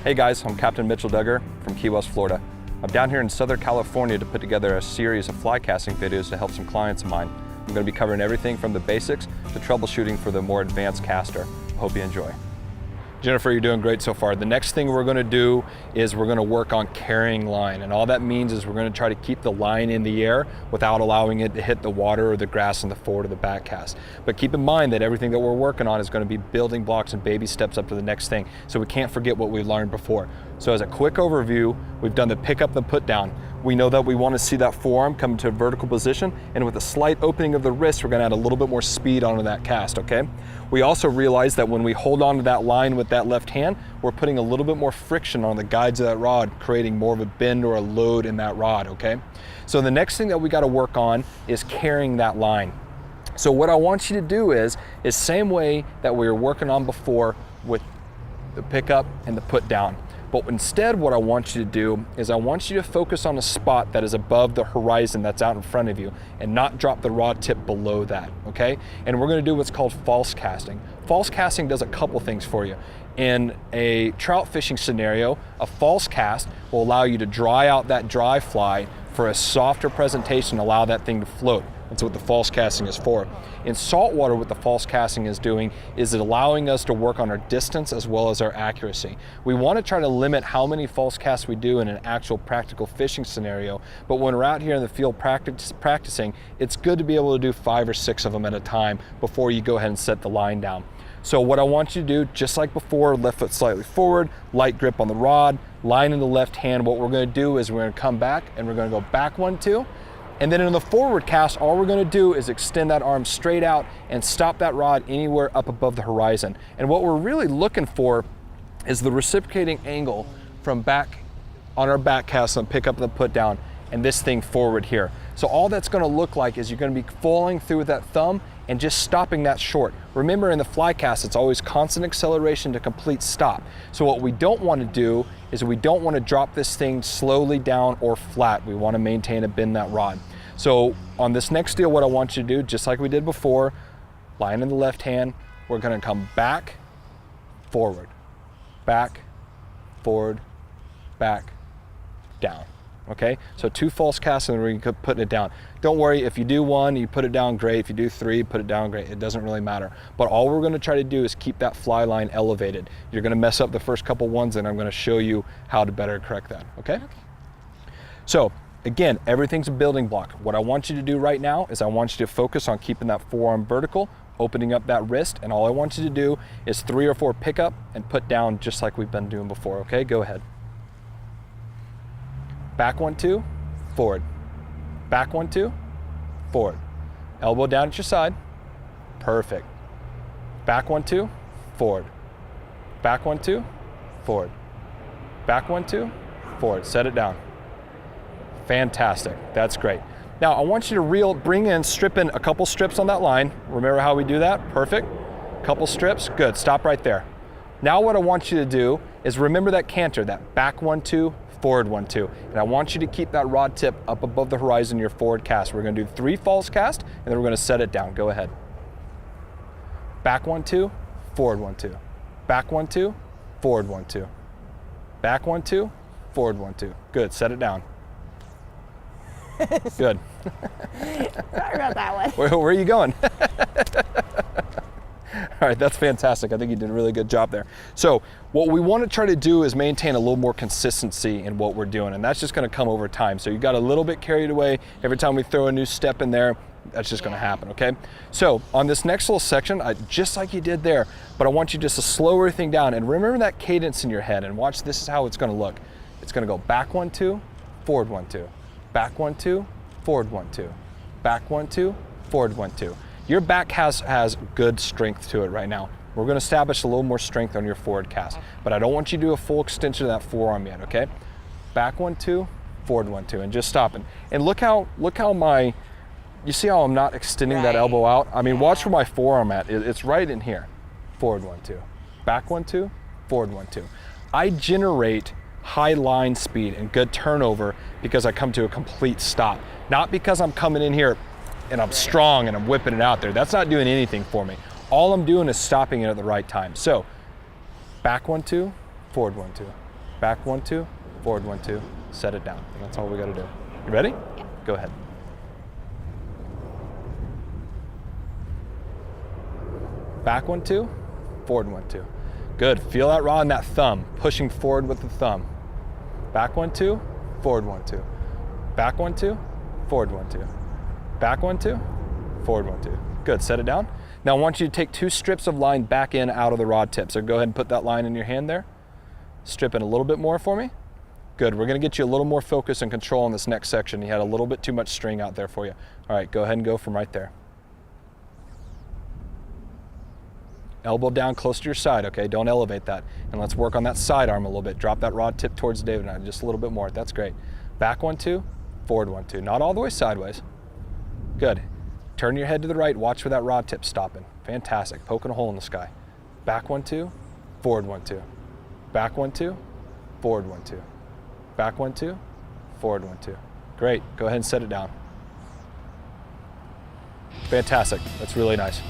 Hey guys, I'm Captain Mitchell Duggar from Key West, Florida. I'm down here in Southern California to put together a series of fly casting videos to help some clients of mine. I'm going to be covering everything from the basics to troubleshooting for the more advanced caster. I hope you enjoy. Jennifer, you're doing great so far. The next thing we're going to do is we're going to work on carrying line, and all that means is we're going to try to keep the line in the air without allowing it to hit the water or the grass in the forward or the back cast. But keep in mind that everything that we're working on is going to be building blocks and baby steps up to the next thing, so we can't forget what we learned before. So as a quick overview, we've done the pick up and put down. We know that we want to see that forearm come to a vertical position, and with a slight opening of the wrist, we're going to add a little bit more speed onto that cast, okay? We also realize that when we hold on to that line with that left hand, we're putting a little bit more friction on the guides of that rod, creating more of a bend or a load in that rod, okay? So the next thing that we got to work on is carrying that line. So what I want you to do is same way that we were working on before with the pickup and the put down. But instead what I want you to do is I want you to focus on a spot that is above the horizon that's out in front of you and not drop the rod tip below that, okay? And we're gonna do what's called false casting. False casting does a couple things for you. In a trout fishing scenario, a false cast will allow you to dry out that dry fly for a softer presentation, allow that thing to float. That's what the false casting is for. In saltwater, what the false casting is doing is it allowing us to work on our distance as well as our accuracy. We want to try to limit how many false casts we do in an actual practical fishing scenario, but when we're out here in the field practicing, it's good to be able to do 5 or 6 of them at a time before you go ahead and set the line down. So what I want you to do, just like before, left foot slightly forward, light grip on the rod, line in the left hand. What we're going to do is we're going to come back and we're going to go back 1, 2. And then in the forward cast, all we're going to do is extend that arm straight out and stop that rod anywhere up above the horizon. And what we're really looking for is the reciprocating angle from back on our back cast and pick up and put down and this thing forward here. So all that's going to look like is you're going to be falling through with that thumb and just stopping that short. Remember, in the fly cast, it's always constant acceleration to complete stop. So what we don't want to do is we don't want to drop this thing slowly down or flat. We want to maintain and bend that rod. So on this next deal, what I want you to do, just like we did before, line in the left hand, we're going to come back, forward, back, forward, back, down. Okay, so 2 false casts and we're putting it down. Don't worry, if you do 1, you put it down, great. If you do 3, put it down, great. It doesn't really matter. But all we're gonna try to do is keep that fly line elevated. You're gonna mess up the first couple ones and I'm gonna show you how to better correct that, okay? So again, everything's a building block. What I want you to do right now is I want you to focus on keeping that forearm vertical, opening up that wrist, and all I want you to do is 3 or 4 pick up and put down just like we've been doing before, okay? Go ahead. Back 1, 2, forward. Back 1, 2, forward. Elbow down at your side. Perfect. Back 1, 2, forward. Back 1, 2, forward. Back 1, 2, forward. Set it down. Fantastic. That's great. Now I want you to strip in a couple strips on that line. Remember how we do that? Perfect. Couple strips. Good. Stop right there. Now what I want you to do is remember that canter, that back 1, 2, forward 1, 2. And I want you to keep that rod tip up above the horizon in your forward cast. We're going to do 3 false casts and then we're going to set it down. Go ahead. Back 1, 2, forward 1, 2. Back 1, 2, forward 1, 2. Back 1, 2, forward 1, 2. Good. Set it down. Good. Sorry about that one. Where are you going? All right, that's fantastic. I think you did a really good job there. So what we want to try to do is maintain a little more consistency in what we're doing, and that's just going to come over time. So you got a little bit carried away every time we throw a new step in there. That's just going to happen, okay? So on this next little section, just like you did there, but I want you just to slow everything down and remember that cadence in your head and watch. This is how it's going to look. It's going to go back 1, 2, forward 1, 2. Back 1, 2, forward 1, 2. Back 1, 2, forward 1, 2. Your back has good strength to it right now. We're going to establish a little more strength on your forward cast, but I don't want you to do a full extension of that forearm yet, okay? Back 1, 2, forward 1, 2, and just stopping. And look how you see how I'm not extending that elbow out? I mean, watch where my forearm at. It's right in here. Forward 1, 2. Back 1, 2, forward 1, 2. I generate high line speed and good turnover because I come to a complete stop. Not because I'm coming in here and I'm strong and I'm whipping it out there. That's not doing anything for me. All I'm doing is stopping it at the right time. So back 1, 2, forward 1, 2. Back 1, 2, forward 1, 2, set it down. And that's all we gotta do. You ready? Yeah. Go ahead. Back 1, 2, forward 1, 2. Good, feel that rod and that thumb, pushing forward with the thumb. Back 1, 2, forward 1, 2. Back 1, 2, forward 1, 2. Back 1, 2, forward 1, 2. Good, set it down. Now I want you to take 2 strips of line back in out of the rod tip. So go ahead and put that line in your hand there. Strip it a little bit more for me. Good, we're gonna get you a little more focus and control in this next section. You had a little bit too much string out there for you. All right, go ahead and go from right there. Elbow down close to your side, okay? Don't elevate that. And let's work on that side arm a little bit. Drop that rod tip towards David and I just a little bit more. That's great. Back 1, 2, forward 1, 2. Not all the way sideways. Good. Turn your head to the right. Watch for that rod tip stopping. Fantastic. Poking a hole in the sky. Back 1, 2, forward 1, 2. Back 1, 2, forward 1, 2. Back 1, 2, forward 1, 2. Great. Go ahead and set it down. Fantastic. That's really nice.